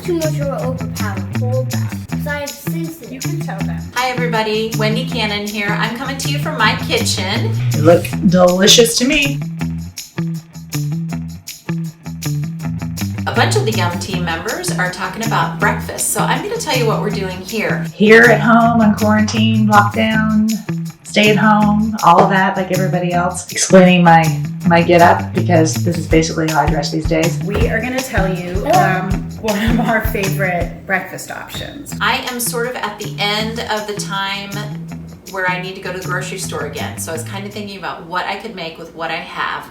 too much or overpowering. Hold that. Because I have sensitive. You can tell them. Hi everybody, Wendy Cannon here. I'm coming to you from my kitchen. They look delicious to me. A bunch of the Yum team members are talking about breakfast, so I'm going to tell you what we're doing here. Here at home on quarantine, lockdown, stay at home, all of that, like everybody else. Explaining my get up because this is basically how I dress these days. We are going to tell you one of our favorite breakfast options. I am sort of at the end of the time where I need to go to the grocery store again, so I was kind of thinking about what I could make with what I have.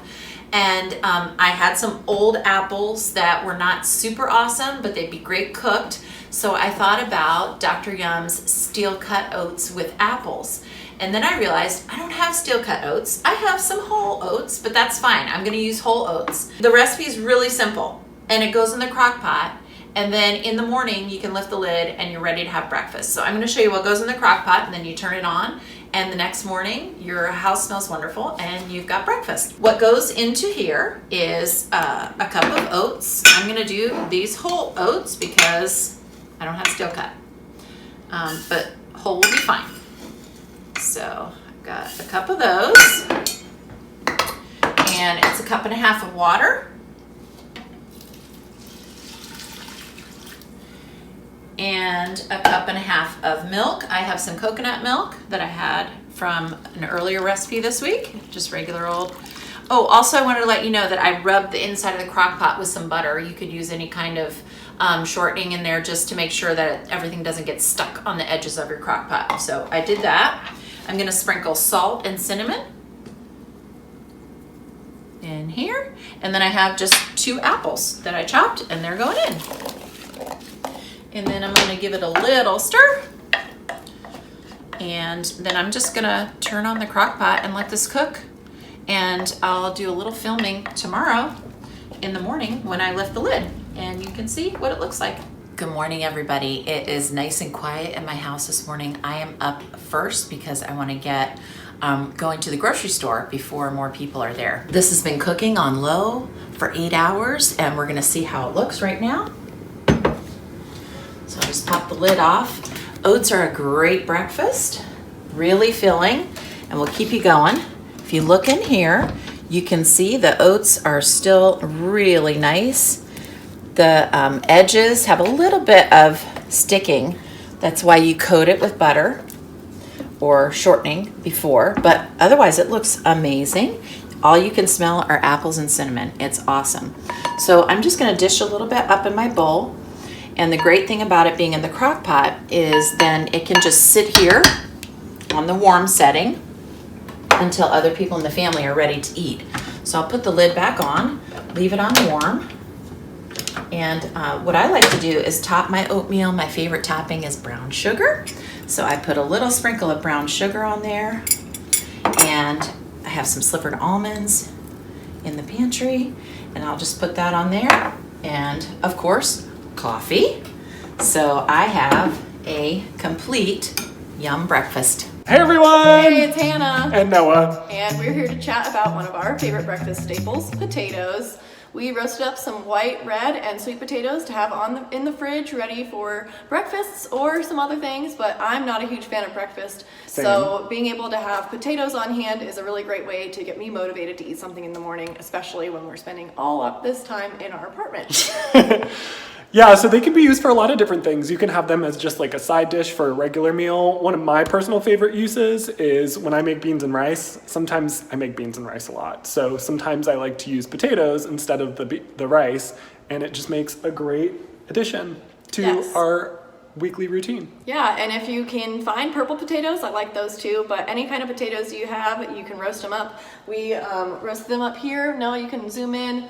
And I had some old apples that were not super awesome, but they'd be great cooked. So I thought about Dr. Yum's steel cut oats with apples. And then I realized I don't have steel cut oats. I have some whole oats, but that's fine. I'm gonna use whole oats. The recipe is really simple and it goes in the crock pot. And then in the morning, you can lift the lid and you're ready to have breakfast. So I'm gonna show you what goes in the crock pot and then you turn it on. And the next morning, your house smells wonderful and you've got breakfast. What goes into here is a cup of oats. I'm gonna do these whole oats because I don't have steel cut, but whole will be fine. So I've got a cup of those and it's a cup and a half of water. And a cup and a half of milk. I have some coconut milk that I had from an earlier recipe this week, just regular old. Oh, also I wanted to let you know that I rubbed the inside of the crock pot with some butter. You could use any kind of shortening in there just to make sure that everything doesn't get stuck on the edges of your crock pot. So I did that. I'm gonna sprinkle salt and cinnamon in here. And then I have just 2 apples that I chopped and they're going in. And then I'm gonna give it a little stir. And then I'm just gonna turn on the crock pot and let this cook. And I'll do a little filming tomorrow in the morning when I lift the lid and you can see what it looks like. Good morning, everybody. It is nice and quiet in my house this morning. I am up first because I wanna get going to the grocery store before more people are there. This has been cooking on low for 8 hours and we're gonna see how it looks right now. So I'll just pop the lid off. Oats are a great breakfast, really filling, and will keep you going. If you look in here, you can see the oats are still really nice. The edges have a little bit of sticking. That's why you coat it with butter or shortening before, but otherwise it looks amazing. All you can smell are apples and cinnamon. It's awesome. So I'm just gonna dish a little bit up in my bowl. And the great thing about it being in the crock pot is then it can just sit here on the warm setting until other people in the family are ready to eat. So I'll put the lid back on, leave it on warm. And what I like to do is top my oatmeal. My favorite topping is brown sugar. So I put a little sprinkle of brown sugar on there. And I have some slivered almonds in the pantry. And I'll just put that on there. And of course, coffee. So I have a complete Yum breakfast. Hey everyone! Hey, it's Hannah. And Noah. And we're here to chat about one of our favorite breakfast staples, potatoes. We roasted up some white, red, and sweet potatoes to have in the fridge ready for breakfasts or some other things, but I'm not a huge fan of breakfast. Same. So being able to have potatoes on hand is a really great way to get me motivated to eat something in the morning, especially when we're spending all up this time in our apartment. Yeah, so they can be used for a lot of different things. You can have them as just like a side dish for a regular meal. One of my personal favorite uses is when I make beans and rice. Sometimes I make beans and rice a lot. So sometimes I like to use potatoes instead of the rice, and it just makes a great addition to our weekly routine. Yeah, and if you can find purple potatoes, I like those too, but any kind of potatoes you have, you can roast them up. We roasted them up here. Now you can zoom in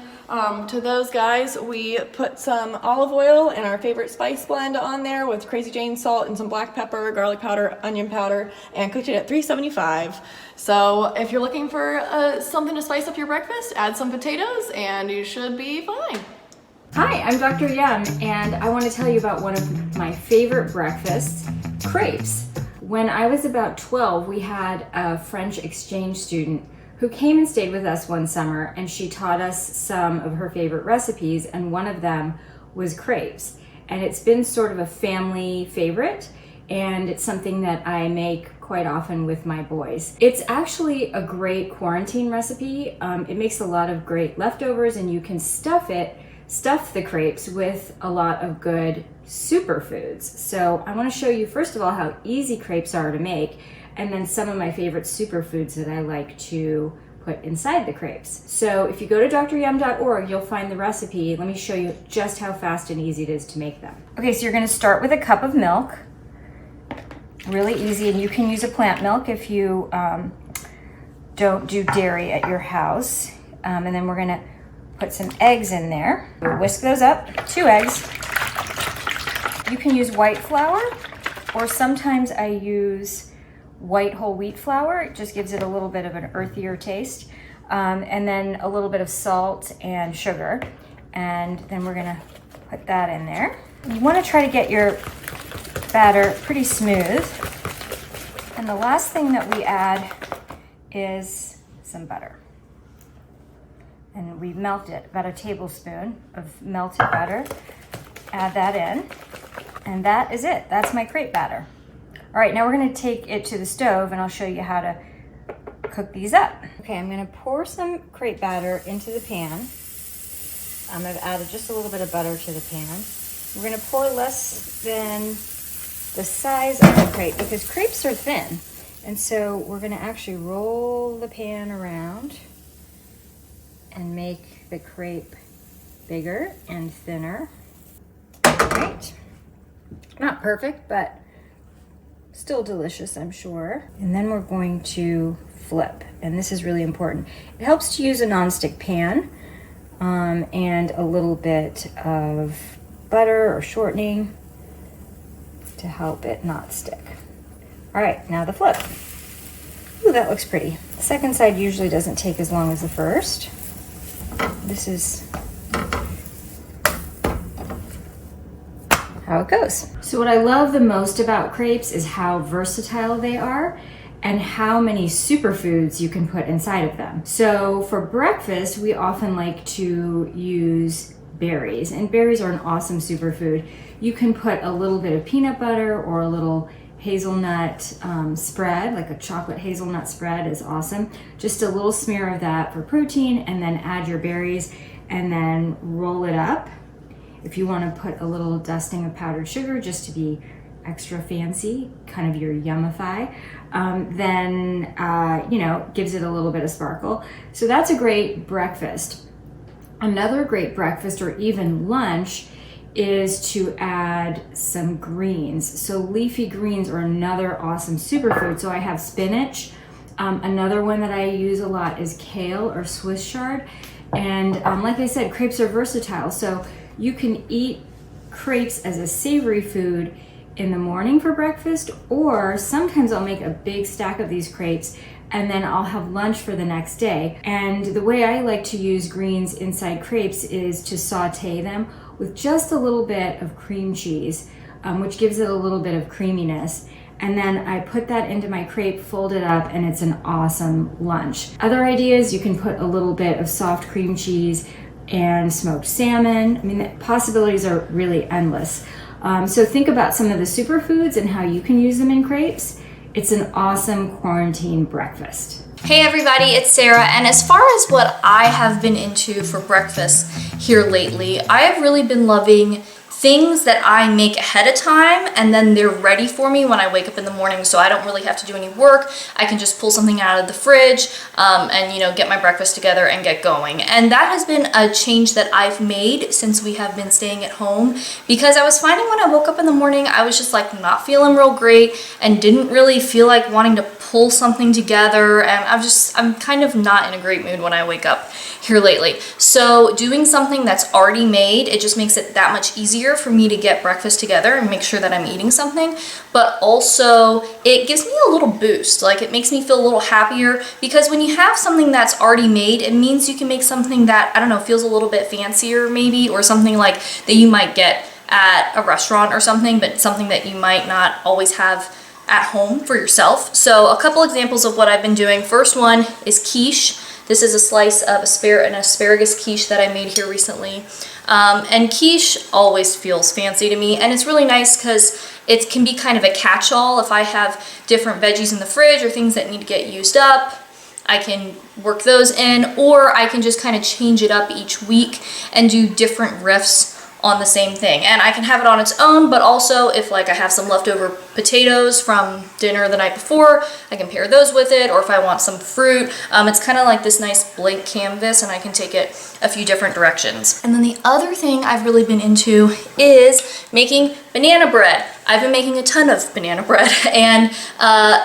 to those guys. We put some olive oil and our favorite spice blend on there with Crazy Jane salt and some black pepper, garlic powder, onion powder, and cooked it at 375. So if you're looking for something to spice up your breakfast, add some potatoes and you should be fine. Hi, I'm Dr. Yum, and I want to tell you about one of my favorite breakfasts, crepes. When I was about 12, we had a French exchange student who came and stayed with us one summer, and she taught us some of her favorite recipes, and one of them was crepes. and it's been sort of a family favorite, and it's something that I make quite often with my boys. It's actually a great quarantine recipe. It makes a lot of great leftovers, and you can stuff the crepes with a lot of good superfoods. So I want to show you first of all how easy crepes are to make, and then some of my favorite superfoods that I like to put inside the crepes. So if you go to dryum.org, you'll find the recipe. Let me show you just how fast and easy it is to make them. Okay, so you're going to start with a cup of milk. Really easy, and you can use a plant milk if you don't do dairy at your house. And then we're going to put some eggs in there. We'll whisk those up, 2 eggs. You can use white flour, or sometimes I use white whole wheat flour. It just gives it a little bit of an earthier taste. And then a little bit of salt and sugar. And then we're gonna put that in there. You wanna try to get your batter pretty smooth. And the last thing that we add is some butter. And we melt it, about a tablespoon of melted butter. Add that in, and that is it. That's my crepe batter. All right, now we're gonna take it to the stove, and I'll show you how to cook these up. Okay, I'm gonna pour some crepe batter into the pan. I've added just a little bit of butter to the pan. We're gonna pour less than the size of the crepe, because crepes are thin. And so we're gonna actually roll the pan around and make the crepe bigger and thinner. Right. Not perfect, but still delicious, I'm sure. And then we're going to flip, and this is really important. It helps to use a nonstick pan and a little bit of butter or shortening to help it not stick. All right, now the flip. Ooh, that looks pretty. The second side usually doesn't take as long as the first. This is how it goes. So what I love the most about crepes is how versatile they are and how many superfoods you can put inside of them. So for breakfast, we often like to use berries, and berries are an awesome superfood. You can put a little bit of peanut butter or a little hazelnut spread, like a chocolate hazelnut spread is awesome. Just a little smear of that for protein, and then add your berries and then roll it up. If you want to put a little dusting of powdered sugar just to be extra fancy, kind of your yummify, then gives it a little bit of sparkle. So that's a great breakfast. Another great breakfast or even lunch is to add some greens. So leafy greens are another awesome superfood. So I have spinach. Another one that I use a lot is kale or Swiss chard. And like I said, crepes are versatile. So you can eat crepes as a savory food in the morning for breakfast, or sometimes I'll make a big stack of these crepes and then I'll have lunch for the next day. And the way I like to use greens inside crepes is to saute them with just a little bit of cream cheese, which gives it a little bit of creaminess. And then I put that into my crepe, fold it up, and it's an awesome lunch. Other ideas, you can put a little bit of soft cream cheese and smoked salmon. I mean, the possibilities are really endless. So think about some of the superfoods and how you can use them in crepes. It's an awesome quarantine breakfast. Hey everybody, it's Sarah, and as far as what I have been into for breakfast here lately, I have really been loving things that I make ahead of time, and then they're ready for me when I wake up in the morning, so I don't really have to do any work. I can just pull something out of the fridge and get my breakfast together and get going. And that has been a change that I've made since we have been staying at home, because I was finding when I woke up in the morning, I was just like not feeling real great and didn't really feel like wanting to pull something together, and I'm kind of not in a great mood when I wake up here lately. So doing something that's already made, it just makes it that much easier for me to get breakfast together and make sure that I'm eating something, but also it gives me a little boost. Like, it makes me feel a little happier, because when you have something that's already made, it means you can make something that, I don't know, feels a little bit fancier maybe, or something like that you might get at a restaurant or something, but something that you might not always have at home for yourself. So a couple examples of what I've been doing. First one is quiche. This is a slice of an asparagus quiche that I made here recently. And quiche always feels fancy to me, and it's really nice because it can be kind of a catch-all. If I have different veggies in the fridge or things that need to get used up, I can work those in, or I can just kind of change it up each week and do different riffs on the same thing. And I can have it on its own, but also if like I have some leftover potatoes from dinner the night before, I can pair those with it, or if I want some fruit, it's kind of like this nice blank canvas and I can take it a few different directions. And then the other thing I've really been into is making banana bread. I've been making a ton of banana bread, and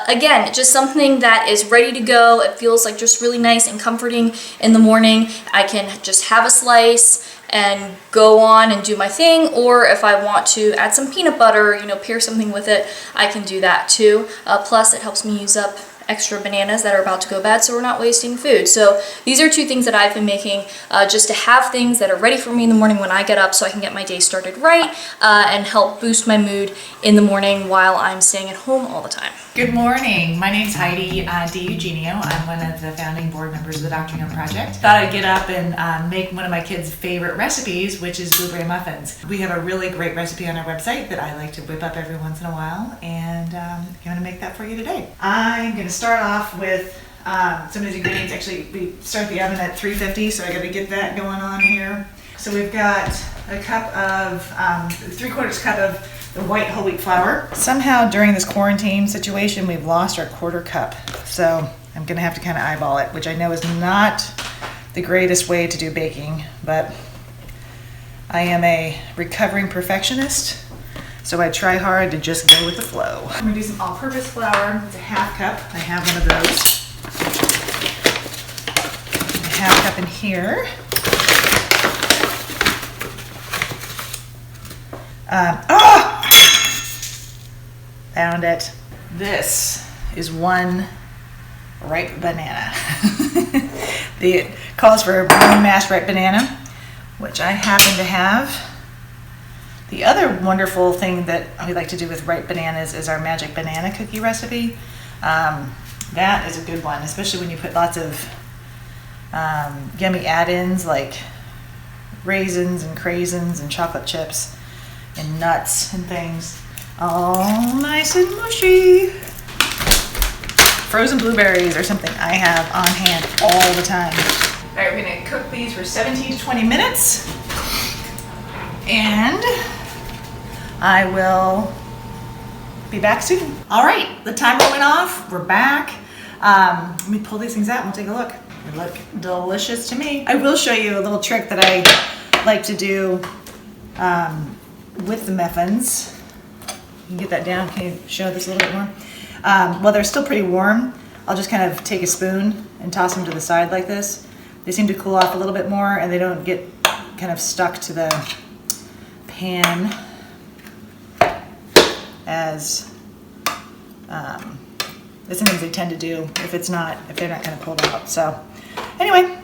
again, just something that is ready to go. It feels like just really nice and comforting in the morning. I can just have a slice and go on and do my thing, or if I want to add some peanut butter, you know, pair something with it, I can do that too. Plus it helps me use up extra bananas that are about to go bad, so we're not wasting food. So these are two things that I've been making just to have things that are ready for me in the morning when I get up, so I can get my day started right and help boost my mood in the morning while I'm staying at home all the time. Good morning. My name's Heidi Eugenio. I'm one of the founding board members of the Dr. Young Project. Thought I'd get up and make one of my kids' favorite recipes, which is blueberry muffins. We have a really great recipe on our website that I like to whip up every once in a while, and I'm going to make that for you today. I'm going to start off with some of these ingredients. Actually, we start the oven at 350, so I got to get that going on here. So we've got a cup of 3/4 cup of the white whole wheat flour. Somehow during this quarantine situation, we've lost our 1/4 cup. So I'm gonna have to kind of eyeball it, which I know is not the greatest way to do baking, but I am a recovering perfectionist, so I try hard to just go with the flow. I'm gonna do some all-purpose flour. It's a 1/2 cup. I have one of those. A 1/2 cup in here. Found it. This is one ripe banana. It calls for one mashed ripe banana, which I happen to have. The other wonderful thing that we like to do with ripe bananas is our magic banana cookie recipe. That is a good one, especially when you put lots of yummy add-ins like raisins and craisins and chocolate chips and nuts and things. All nice and mushy. Frozen blueberries are something I have on hand all the time. All right, we're gonna cook these for 17 to 20 minutes. And I will be back soon. All right, the timer went off, we're back. Let me pull these things out and we'll take a look. They look delicious to me. I will show you a little trick that I like to do with the muffins. You can get that down. Can you show this a little bit more? While they're still pretty warm, I'll just kind of take a spoon and toss them to the side like this. They seem to cool off a little bit more and they don't get kind of stuck to the pan as sometimes they tend to do if they're not kind of pulled out. So anyway,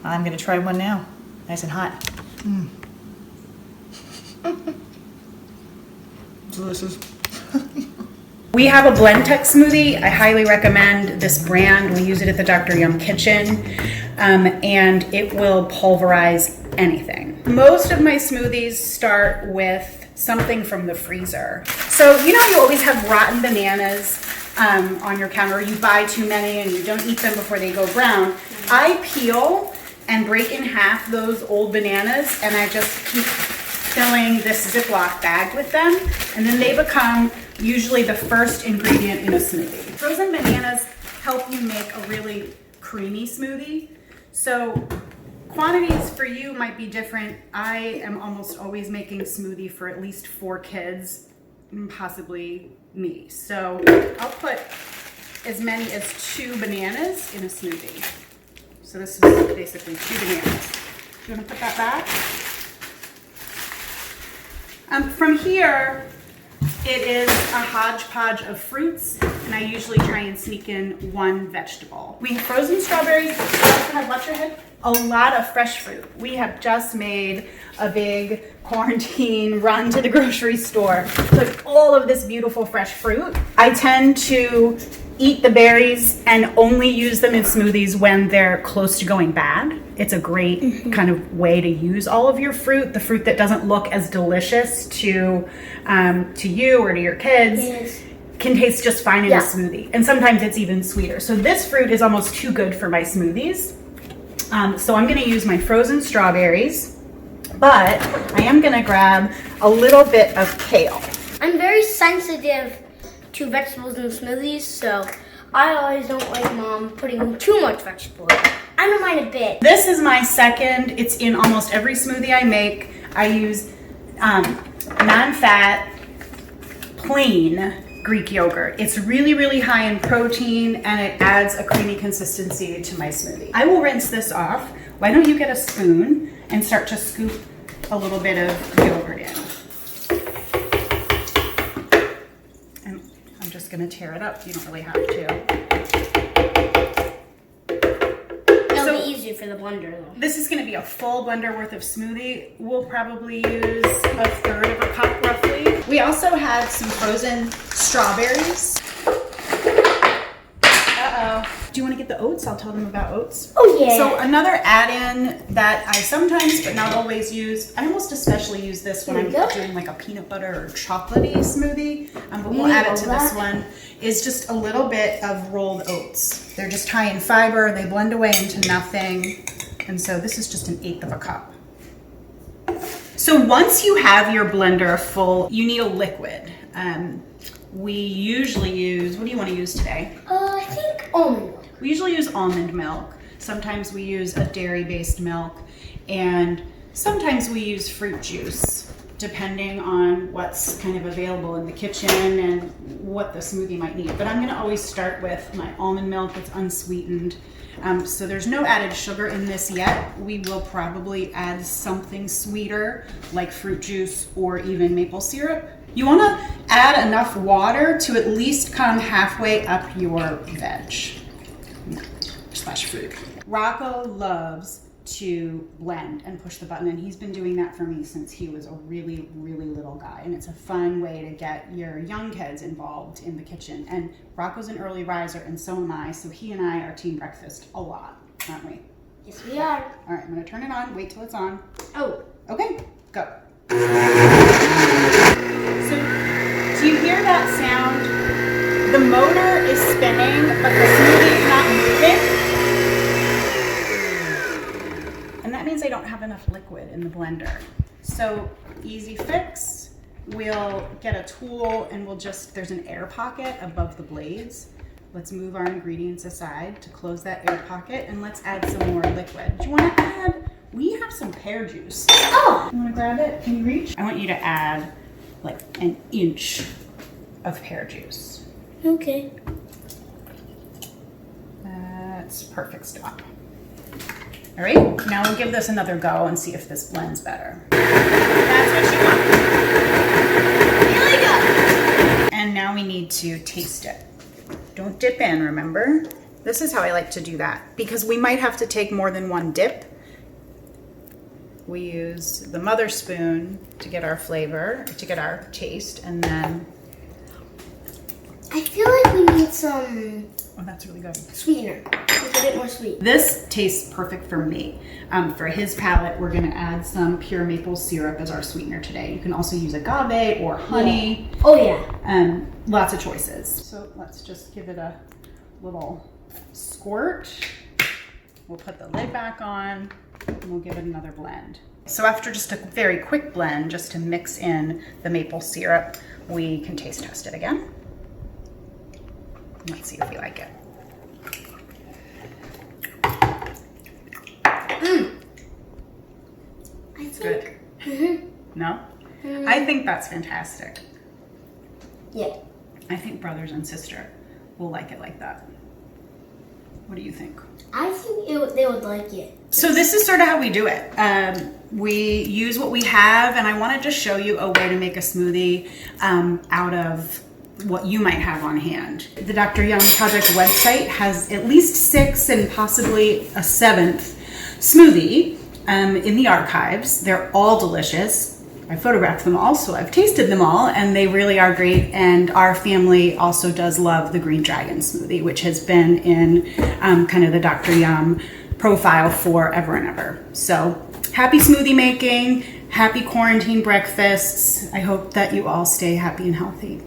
I'm gonna try one now. Nice and hot. Delicious. We have a blend tech smoothie. I highly recommend this brand. We use it at the Dr. Yum kitchen, and it will pulverize anything. Most of my smoothies start with something from the freezer. So you know you always have rotten bananas on your counter, or you buy too many and you don't eat them before they go brown. I peel and break in half those old bananas, and I just keep filling this Ziploc bag with them, and then they become usually the first ingredient in a smoothie. Frozen bananas help you make a really creamy smoothie. So quantities for you might be different. I am almost always making smoothie for at least 4 kids, possibly me. So I'll put as many as 2 bananas in a smoothie. So this is basically 2 bananas. Do you want to put that back? From here, it is a hodgepodge of fruits. and I usually try and sneak in one vegetable. We have frozen strawberries. We also have, watch your head, a lot of fresh fruit. We have just made a big quarantine run to the grocery store. Took all of this beautiful fresh fruit. I tend to eat the berries and only use them in smoothies when they're close to going bad. It's a great kind of way to use all of your fruit. The fruit that doesn't look as delicious to you or to your kids can taste just fine in a smoothie. And sometimes it's even sweeter. So this fruit is almost too good for my smoothies. So I'm gonna use my frozen strawberries, but I am gonna grab a little bit of kale. I'm very sensitive to vegetables in smoothies, so I always don't like Mom putting too much vegetable in. I don't mind a bit. This is my second. It's in almost every smoothie I make. I use non-fat, plain Greek yogurt. It's really, really high in protein and it adds a creamy consistency to my smoothie. I will rinse this off. Why don't you get a spoon and start to scoop a little bit of yogurt in. And I'm just gonna tear it up. You don't really have to. It'll be easier for the blender though. This is gonna be a full blender worth of smoothie. We'll probably use a third of a cup roughly. We also had some frozen strawberries. Uh-oh. Do you want to get the oats? I'll tell them about oats. Oh yeah. So another add-in that I sometimes but not always use, I almost especially use this when I'm doing like a peanut butter or chocolatey smoothie, but we'll add it to this one, is just a little bit of rolled oats. They're just high in fiber, they blend away into nothing, and so this is just 1/8 of a cup. So once you have your blender full, you need a liquid. We usually use, what do you want to use today? I think almond milk. We usually use almond milk. Sometimes we use a dairy-based milk, and sometimes we use fruit juice, depending on what's kind of available in the kitchen and what the smoothie might need. But I'm gonna always start with my almond milk. It's unsweetened. So there's no added sugar in this yet. We will probably add something sweeter like fruit juice or even maple syrup. You want to add enough water to at least come halfway up your veg slash fruit. Rocco loves to blend and push the button, and he's been doing that for me since he was a really, really little guy, and it's a fun way to get your young kids involved in the kitchen. And Rocco's an early riser, and so am I, so he and I are team breakfast a lot, aren't we? Yes, we are. All right, I'm gonna turn it on. Wait till it's on. Oh. Okay, go. So, do you hear that sound? The motor is spinning, but the smoothie is not moving. And that means I don't have enough liquid in the blender. So, easy fix. We'll get a tool and we'll just, there's an air pocket above the blades. Let's move our ingredients aside to close that air pocket, and let's add some more liquid. Do you want to add? We have some pear juice. Oh! You want to grab it? Can you reach? I want you to add like 1 inch of pear juice. Okay. That's perfect. Stop. All right, now we'll give this another go and see if this blends better. That's what you want. Really good. And now we need to taste it. Don't dip in, remember? This is how I like to do that because we might have to take more than one dip. We use the mother spoon to get our flavor, to get our taste, and then... I feel like we need some... Oh, that's really good. Sweetener. It's a bit more sweet. This tastes perfect for me. For his palate, we're gonna add some pure maple syrup as our sweetener today. You can also use agave or honey. Yeah. Oh yeah. Lots of choices. So let's just give it a little squirt. We'll put the lid back on. And we'll give it another blend. So after just a very quick blend, just to mix in the maple syrup, we can taste test it again. Let's see if we like it. I think. Good. No? I think that's fantastic. Yeah. I think brothers and sister will like it like that. What do you think? I think they would like it. So this is sort of how we do it. We use what we have, and I want to just show you a way to make a smoothie out of what you might have on hand. The Dr. Young Project website has at least 6 and possibly a 7th smoothie in the archives. They're all delicious. I photographed them all, so I've tasted them all, and they really are great. And our family also does love the Green Dragon smoothie, which has been in kind of the Dr. Yum profile forever and ever. So happy smoothie making, happy quarantine breakfasts. I hope that you all stay happy and healthy.